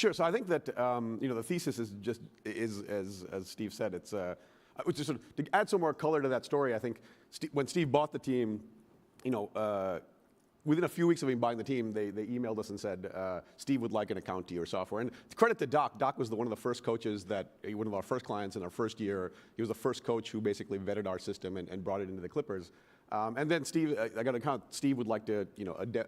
Sure. So I think that the thesis is just as Steve said, it's just sort of to add some more color to that story. I think when Steve bought the team, within a few weeks of him buying the team, they emailed us and said Steve would like an account to your software. And credit to Doc. Doc was one of the first coaches one of our first clients in our first year. He was the first coach who basically vetted our system and brought it into the Clippers. And then Steve, I got an account. Steve would like to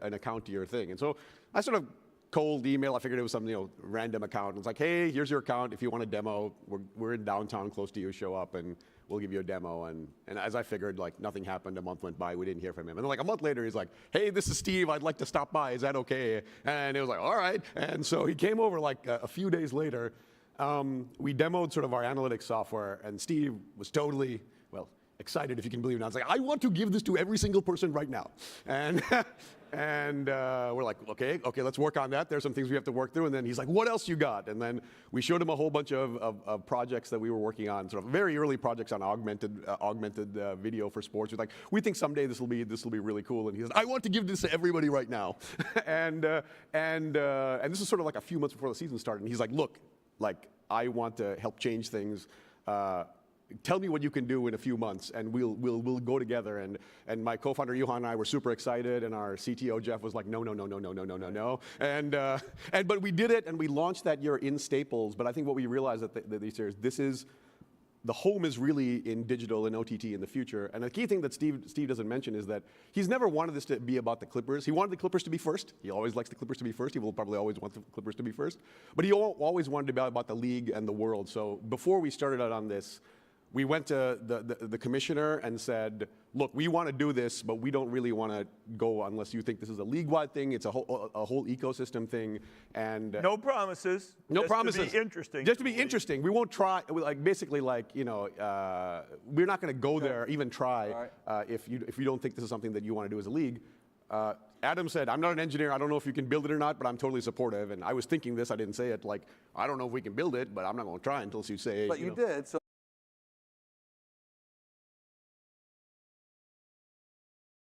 an account to your thing. And so I sort of cold email. I figured it was some random account. And it's like, hey, here's your account. If you want a demo, we're in downtown close to you. Show up and we'll give you a demo. And as I figured, like nothing happened. A month went by. We didn't hear from him. And then like a month later, he's like, hey, this is Steve. I'd like to stop by. Is that okay? And it was like, all right. And so he came over like a few days later. We demoed sort of our analytics software, and Steve was totally excited, if you can believe it. I was like, I want to give this to every single person right now. And we're like, okay, let's work on that. There's some things we have to work through. And then he's like, what else you got? And then we showed him a whole bunch of projects that we were working on, sort of very early projects on augmented video for sports. We're like, we think someday this will be really cool. And he says, I want to give this to everybody right now. and this is sort of like a few months before the season started. And he's like, look, like I want to help change things. Tell me what you can do in a few months, and we'll go together. And my co-founder Johan and I were super excited, and our CTO Jeff was like, no. But we did it, and we launched that year in Staples. But I think what we realized that these years, the home is really in digital and OTT in the future. And the key thing that Steve doesn't mention is that he's never wanted this to be about the Clippers. He wanted the Clippers to be first. He always likes the Clippers to be first. He will probably always want the Clippers to be first. But he always wanted to be about the league and the world. So before we started out on this, we went to the commissioner and said, look, we want to do this, but we don't really want to go unless you think this is a league-wide thing. It's a whole ecosystem thing. And no promises. No promises. Just to be interesting. Just to be interesting. We won't try. Basically, we're not going to go there, even try, if you don't think this is something that you want to do as a league. Adam said, I'm not an engineer. I don't know if you can build it or not, but I'm totally supportive. And I was thinking this. I didn't say it. Like, I don't know if we can build it, but I'm not going to try until you say. But you did. So